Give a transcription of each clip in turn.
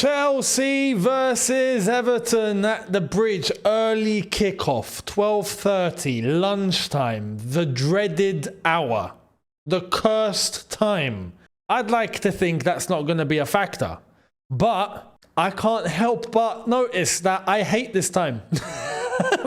Chelsea versus Everton at the Bridge. Early kickoff, 12:30, lunchtime, the dreaded hour, the cursed time. I'd like to think that's not going to be a factor, but I can't help but notice that I hate this time.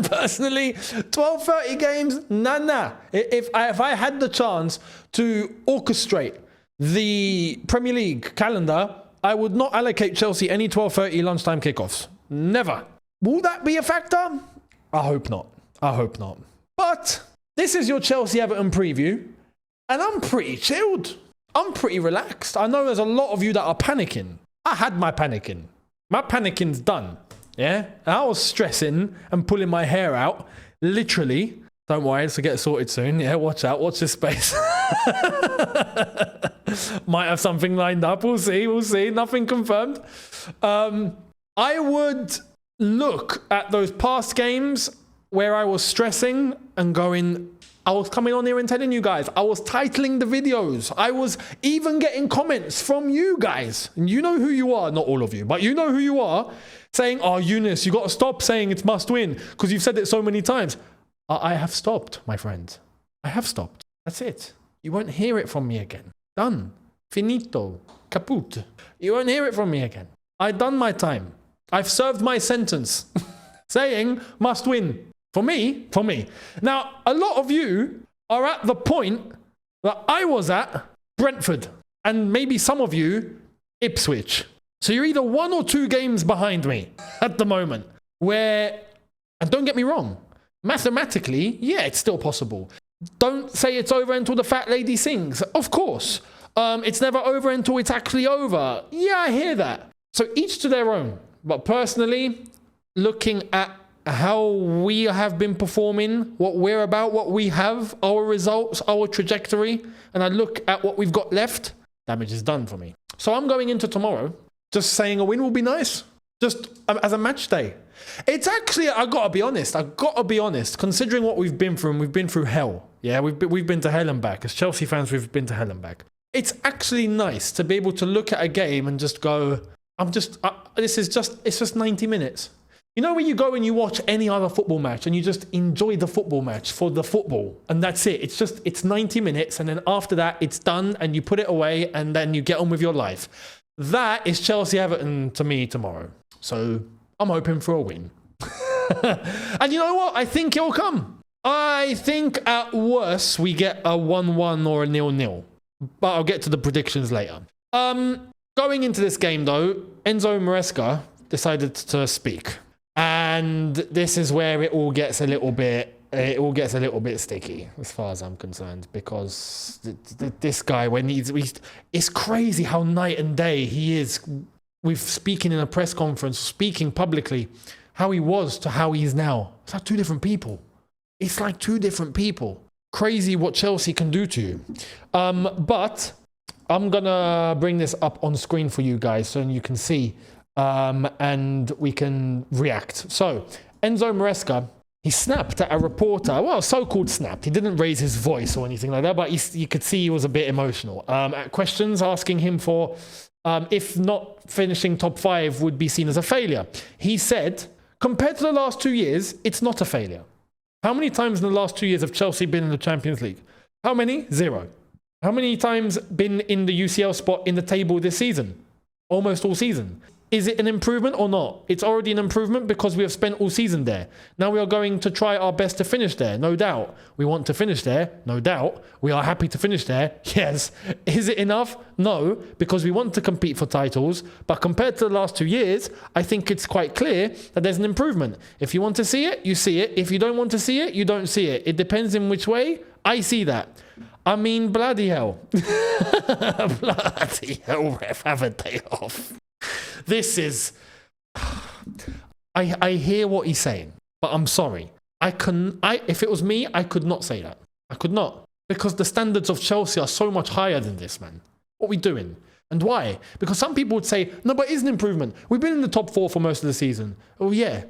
Personally, 12:30 games, nah. If I had the chance to orchestrate the Premier League calendar, I would not allocate Chelsea any 12:30 lunchtime kickoffs. Never. Will that be a factor? I hope not. But this is your Chelsea-Everton preview, and I'm pretty chilled. I'm pretty relaxed. I know there's a lot of you that are panicking. I had my panicking. My panicking's done. Yeah? And I was stressing and pulling my hair out. Literally. Don't worry, this will get sorted soon. Yeah, watch out. Watch this space. Might have something lined up. We'll see. Nothing confirmed. I would look at those past games where I was stressing and going, I was coming on here and telling you guys, I was titling the videos. I was even getting comments from you guys. And you know who you are. Not all of you, but you know who you are. Saying, oh, Younes, you got to stop saying it's must win because you've said it so many times. I have stopped, my friend. I have stopped. That's it. You won't hear it from me again. Done. Finito. Caput. You won't hear it from me again. I've done my time. I've served my sentence. Saying must win. For me. Now, a lot of you are at the point that I was at, Brentford. And maybe some of you, Ipswich. So you're either 1 or 2 games behind me at the moment. Where, and don't get me wrong, mathematically, yeah, it's still possible. Don't say it's over until the fat lady sings. Of course. It's never over until it's actually over. Yeah, I hear that. So each to their own. But personally, looking at how we have been performing, what we're about, what we have, our results, our trajectory, and I look at what we've got left, damage is done for me. So I'm going into tomorrow just saying a win will be nice. Just as a match day. It's actually, I gotta be honest, considering what we've been through, and we've been through hell. Yeah, we've been to hell and back. As Chelsea fans, we've been to hell and back. It's actually nice to be able to look at a game and just go, it's just 90 minutes. You know when you go and you watch any other football match and you just enjoy the football match for the football and that's it. It's 90 minutes and then after that it's done and you put it away and then you get on with your life. That is Chelsea-Everton to me tomorrow. So I'm hoping for a win. And you know what? I think it'll come. I think at worst we get a 1-1 or a 0-0. But I'll get to the predictions later. Going into this game though, Enzo Maresca decided to speak. And this is where it all gets a little bit sticky as far as I'm concerned, because this guy, when it's crazy how night and day he is with speaking in a press conference, speaking publicly, how he was to how he is now. It's like two different people. Crazy what Chelsea can do to you. But I'm gonna bring this up on screen for you guys so you can see and we can react. So Enzo Maresca, he snapped at a reporter. Well, so-called snapped. He didn't raise his voice or anything like that, but you could see he was a bit emotional. At questions asking him for if not finishing top 5 would be seen as a failure. He said, compared to the last 2 years, it's not a failure. How many times in the last 2 years have Chelsea been in the Champions League? How many? 0. How many times been in the UCL spot in the table this season? Almost all season. Is it an improvement or not? It's already an improvement because we have spent all season there. Now we are going to try our best to finish there, no doubt. We want to finish there, no doubt. We are happy to finish there, yes. Is it enough? No, because we want to compete for titles. But compared to the last 2 years, I think it's quite clear that there's an improvement. If you want to see it, you see it. If you don't want to see it, you don't see it. It depends in which way. I see that. I mean, bloody hell. Bloody hell, ref, have a day off. This is... I hear what he's saying, but I'm sorry. If it was me, I could not say that. I could not. Because the standards of Chelsea are so much higher than this, man. What are we doing? And why? Because some people would say, no, but it's an improvement. We've been in the top 4 for most of the season. Oh, yeah.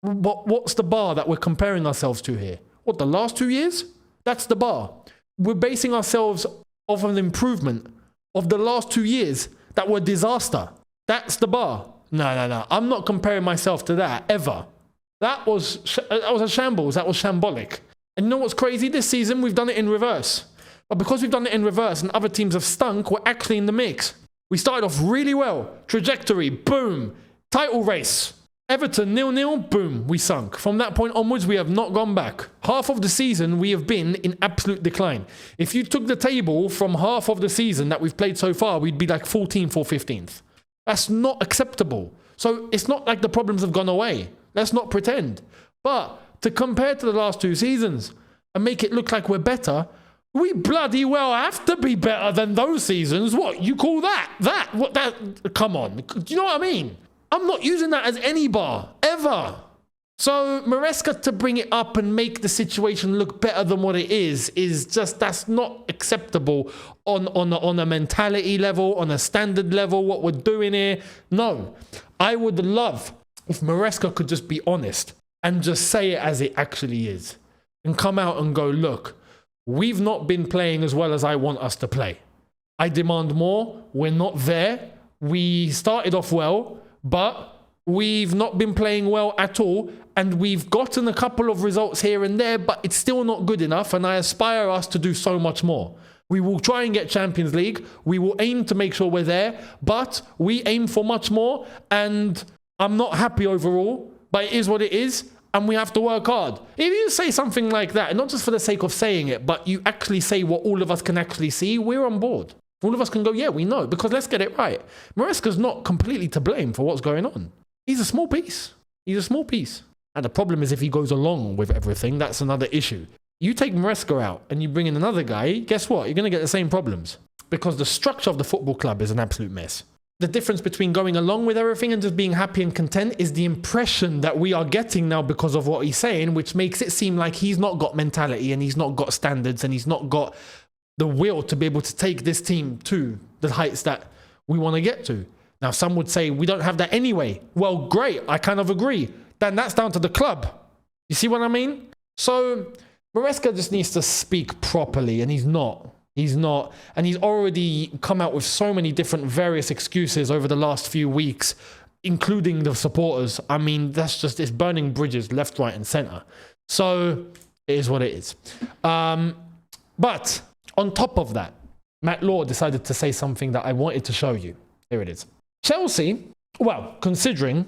What's the bar that we're comparing ourselves to here? What, the last 2 years? That's the bar. We're basing ourselves off an improvement of the last 2 years that were disaster. That's the bar. No. I'm not comparing myself to that, ever. That was a shambles. That was shambolic. And you know what's crazy? This season, we've done it in reverse. But because we've done it in reverse and other teams have stunk, we're actually in the mix. We started off really well. Trajectory, boom. Title race. Everton 0-0, boom, we sunk. From that point onwards, we have not gone back. Half of the season, we have been in absolute decline. If you took the table from half of the season that we've played so far, we'd be like 14th or 15th. That's not acceptable. So it's not like the problems have gone away. Let's not pretend. But to compare to the last 2 seasons and make it look like we're better, we bloody well have to be better than those seasons. What, you call that? What, that? Come on. Do you know what I mean? I'm not using that as any bar, ever. So Maresca to bring it up and make the situation look better than what it is just, that's not acceptable on a mentality level, on a standard level, what we're doing here. No, I would love if Maresca could just be honest and just say it as it actually is and come out and go, look, we've not been playing as well as I want us to play. I demand more. We're not there. We started off well, but we've not been playing well at all, and we've gotten a couple of results here and there, but it's still not good enough, and I aspire us to do so much more. We will try and get Champions League. We will aim to make sure we're there, but we aim for much more, and I'm not happy overall, but it is what it is, and we have to work hard. If you say something like that, and not just for the sake of saying it, but you actually say what all of us can actually see, we're on board. All of us can go, yeah, we know, because let's get it right. Maresca's not completely to blame for what's going on. He's a small piece. He's a small piece. And the problem is if he goes along with everything, that's another issue. You take Maresca out and you bring in another guy, guess what? You're going to get the same problems. Because the structure of the football club is an absolute mess. The difference between going along with everything and just being happy and content is the impression that we are getting now because of what he's saying, which makes it seem like he's not got mentality and he's not got standards and he's not got the will to be able to take this team to the heights that we want to get to. Now, some would say we don't have that anyway. Well, great. I kind of agree. Then that's down to the club. You see what I mean? So Maresca just needs to speak properly, and he's not. He's not. And he's already come out with so many different various excuses over the last few weeks, including the supporters. I mean, that's just, it's burning bridges left, right, and centre. So it is what it is. But on top of that, Matt Law decided to say something that I wanted to show you. Here it is. Chelsea, well, considering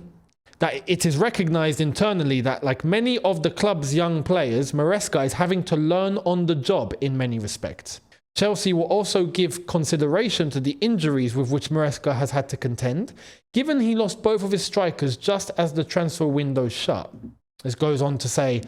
that it is recognised internally that, like many of the club's young players, Maresca is having to learn on the job in many respects. Chelsea will also give consideration to the injuries with which Maresca has had to contend, given he lost both of his strikers just as the transfer window shut. This goes on to say,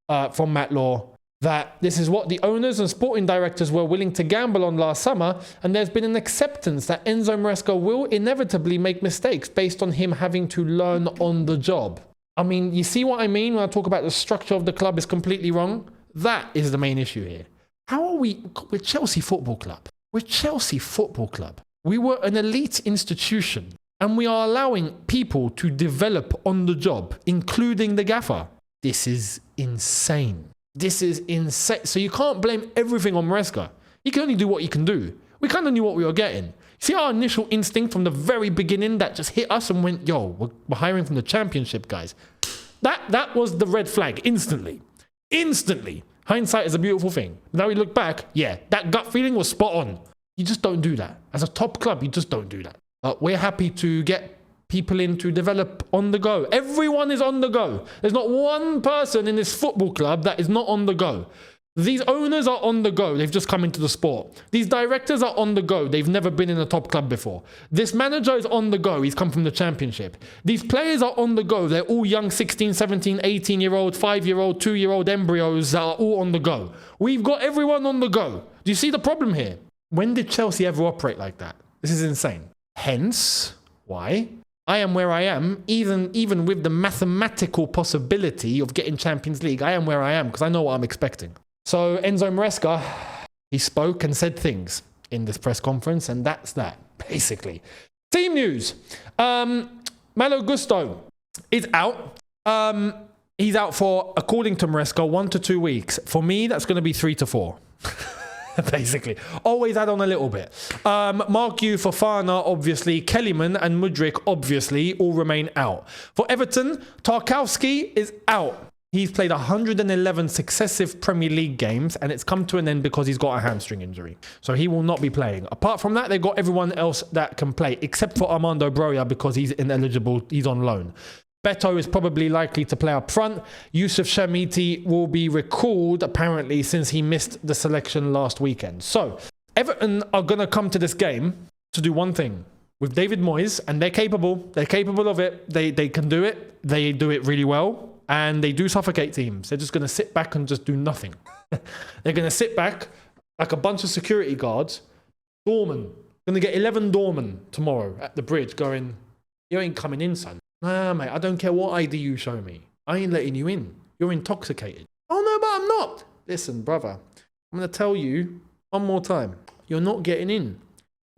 from Matt Law, that this is what the owners and sporting directors were willing to gamble on last summer, and there's been an acceptance that Enzo Maresca will inevitably make mistakes based on him having to learn on the job. I mean, you see what I mean when I talk about the structure of the club is completely wrong? That is the main issue here. How are we? We're Chelsea Football Club. We're Chelsea Football Club. We were an elite institution, and we are allowing people to develop on the job, including the gaffer. This is insane. This is insane. So you can't blame everything on Maresca. He can only do what he can do. We kind of knew what we were getting. See our initial instinct from the very beginning that just hit us and went, yo, we're hiring from the Championship, guys. That was the red flag instantly. Instantly. Hindsight is a beautiful thing. Now we look back, yeah, that gut feeling was spot on. You just don't do that. As a top club, you just don't do that. But we're happy to get people in to develop on the go. Everyone is on the go. There's not one person in this football club that is not on the go. These owners are on the go. They've just come into the sport. These directors are on the go. They've never been in a top club before. This manager is on the go. He's come from the Championship. These players are on the go. They're all young 16, 17, 18-year-old, 5-year-old, 2-year-old embryos that are all on the go. We've got everyone on the go. Do you see the problem here? When did Chelsea ever operate like that? This is insane. Hence, why I am where I am, even with the mathematical possibility of getting Champions League, I am where I am because I know what I'm expecting. So Enzo Maresca, he spoke and said things in this press conference, and that's that, basically. Team news. Malo Gusto is out. He's out for, according to Maresca, 1 to 2 weeks. For me, that's going to be 3 to 4. basically. Always add on a little bit. Mark Yu, Fofana, obviously. Kellyman and Mudryk, obviously, all remain out. For Everton, Tarkowski is out. He's played 111 successive Premier League games, and it's come to an end because he's got a hamstring injury. So he will not be playing. Apart from that, they've got everyone else that can play, except for Armando Broja because he's ineligible. He's on loan. Beto is probably likely to play up front. Yusuf Shamiti will be recalled, apparently, since he missed the selection last weekend. So Everton are going to come to this game to do one thing. With David Moyes, and they're capable. They're capable of it. They can do it. They do it really well. And they do suffocate teams. They're just going to sit back and just do nothing. They're going to sit back like a bunch of security guards. Doorman. Going to get 11 doormen tomorrow at the bridge going, you ain't coming in, son. Nah, mate, I don't care what ID you show me. I ain't letting you in. You're intoxicated. Oh, no, but I'm not. Listen, brother, I'm going to tell you one more time. You're not getting in.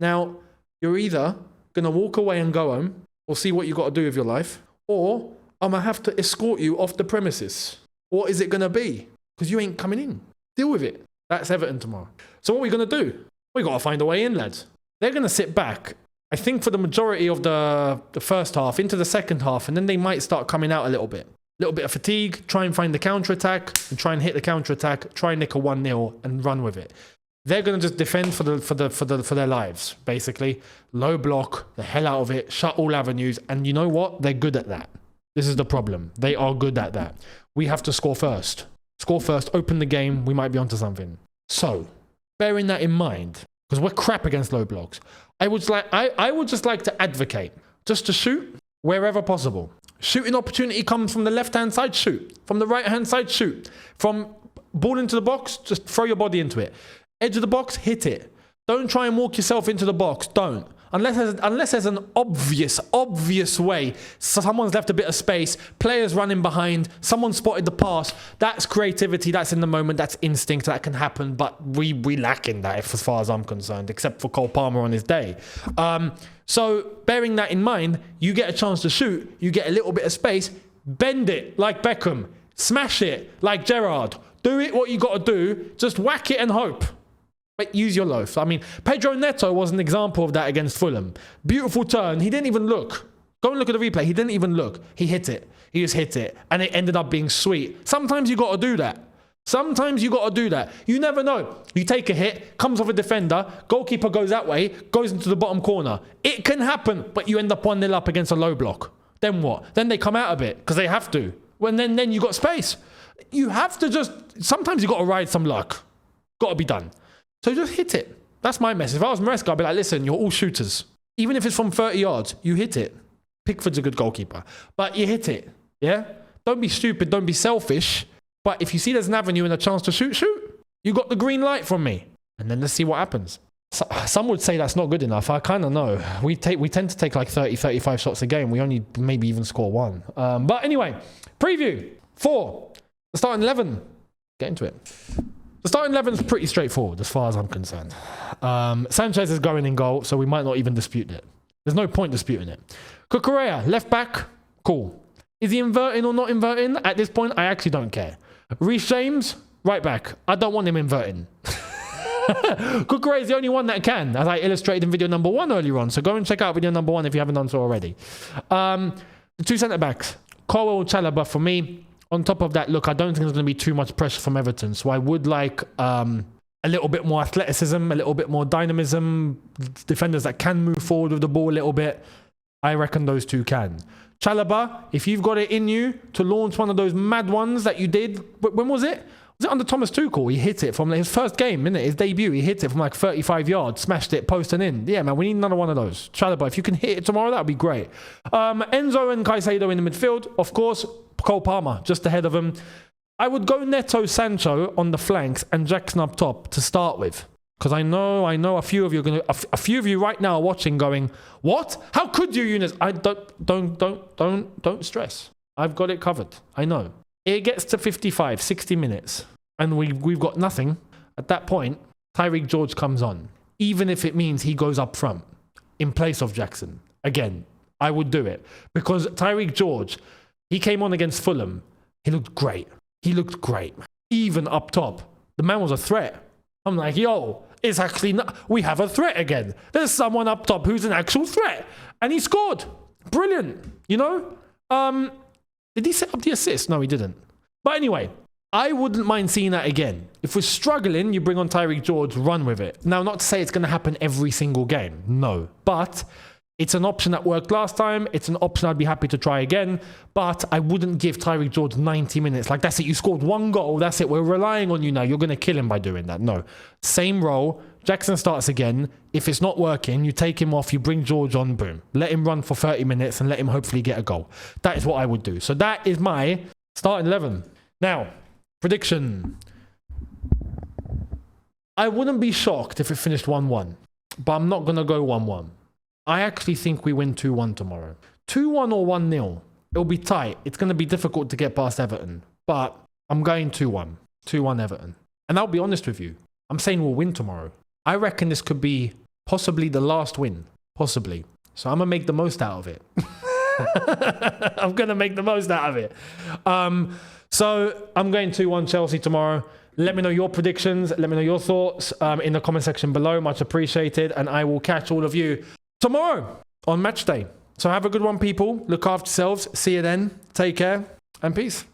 Now, you're either going to walk away and go home or see what you got to do with your life, or I'm going to have to escort you off the premises. What is it going to be? Because you ain't coming in. Deal with it. That's Everton tomorrow. So what are we going to do? We got to find a way in, lads. They're going to sit back, I think, for the majority of the first half, into the second half, and then they might start coming out a little bit. A little bit of fatigue, try and find the counter-attack, and try and hit the counter-attack, try and nick a 1-0 and run with it. They're going to just defend for their lives, basically. Low block, the hell out of it, shut all avenues, and you know what? They're good at that. This is the problem. They are good at that. We have to score first. Score first, open the game, we might be onto something. So, bearing that in mind, because we're crap against low blocks, I would just like to advocate just to shoot wherever possible. Shooting opportunity comes from the left-hand side, shoot. From the right-hand side, shoot. From ball into the box, just throw your body into it. Edge of the box, hit it. Don't try and walk yourself into the box. Don't. Unless there's an obvious way. So someone's left a bit of space, players running behind, someone spotted the pass. That's creativity, that's in the moment, that's instinct, that can happen. But we lack in that, as far as I'm concerned, except for Cole Palmer on his day. So bearing that in mind, you get a chance to shoot, you get a little bit of space, bend it like Beckham, smash it like Gerrard. Do it what you got to do, just whack it and hope. But use your loaf. I mean, Pedro Neto was an example of that against Fulham. Beautiful turn. He didn't even look. Go and look at the replay. He didn't even look. He hit it. He just hit it. And it ended up being sweet. Sometimes you got to do that. Sometimes you got to do that. You never know. You take a hit, comes off a defender, goalkeeper goes that way, goes into the bottom corner. It can happen, but you end up 1-0 up against a low block. Then what? Then they come out a bit because they have to. When then you got space. You have to sometimes you got to ride some luck. Got to be done. So just hit it. That's my message. If I was Maresca, I'd be like, listen, you're all shooters. Even if it's from 30 yards, you hit it. Pickford's a good goalkeeper. But you hit it. Yeah? Don't be stupid. Don't be selfish. But if you see there's an avenue and a chance to shoot. You got the green light from me. And then let's see what happens. So, some would say that's not good enough. I kind of know. We tend to take like 30, 35 shots a game. We only maybe even score one. But anyway, preview 4. The starting 11. Get into it. The starting 11 is pretty straightforward as far as I'm concerned. Sanchez is going in goal, so we might not even dispute it. There's no point disputing it. Cucurella, left back, cool. Is he inverting or not inverting? At this point, I actually don't care. Reece James, right back. I don't want him inverting. Cucurella is the only one that can, as I illustrated in video number 1 earlier on. So go and check out video number 1 if you haven't done so already. The 2 centre-backs, Colwill, Chalobah for me. On top of that, look, I don't think there's going to be too much pressure from Everton. So I would like a little bit more athleticism, a little bit more dynamism, defenders that can move forward with the ball a little bit. I reckon those 2 can. Chalobah, if you've got it in you to launch one of those mad ones that you did, when was it? Was it under Thomas Tuchel? He hit it from his first game, innit? His debut. He hit it from like 35 yards, smashed it, post and in. Yeah, man, we need another one of those. Chalobah, if you can hit it tomorrow, that would be great. Enzo and Caicedo in the midfield, of course. Cole Palmer just ahead of him. I would go Neto, Sancho on the flanks and Jackson up top to start with, because I know a few of you are going to, a few of you right now are watching, going, "What? How could you, Younes?" I don't stress. I've got it covered. I know. It gets to 55, 60 minutes, and we've got nothing. At that point, Tyreek George comes on, even if it means he goes up front in place of Jackson. Again, I would do it because Tyreek George. He came on against Fulham. He looked great. Even up top. The man was a threat. I'm like, yo, it's actually not, we have a threat again. There's someone up top who's an actual threat. And he scored. Brilliant. You know? Did he set up the assist? No, he didn't. But anyway, I wouldn't mind seeing that again. If we're struggling, you bring on Tyreek George, run with it. Now, not to say it's going to happen every single game. No. But it's an option that worked last time. It's an option I'd be happy to try again. But I wouldn't give Tyreek George 90 minutes. Like, that's it. You scored one goal. That's it. We're relying on you now. You're going to kill him by doing that. No. Same role. Jackson starts again. If it's not working, you take him off. You bring George on. Boom. Let him run for 30 minutes and let him hopefully get a goal. That is what I would do. So that is my starting 11. Now, prediction. I wouldn't be shocked if it finished 1-1. But I'm not going to go 1-1. I actually think we win 2-1 tomorrow. 2-1 or 1-0. It'll be tight. It's going to be difficult to get past Everton. But I'm going 2-1. 2-1 Everton. And I'll be honest with you. I'm saying we'll win tomorrow. I reckon this could be possibly the last win. Possibly. So I'm going to make the most out of it. I'm going to make the most out of it. So I'm going 2-1 Chelsea tomorrow. Let me know your predictions. Let me know your thoughts in the comment section below. Much appreciated. And I will catch all of you tomorrow on match day. So have a good one, people. Look after yourselves. See you then. Take care and peace.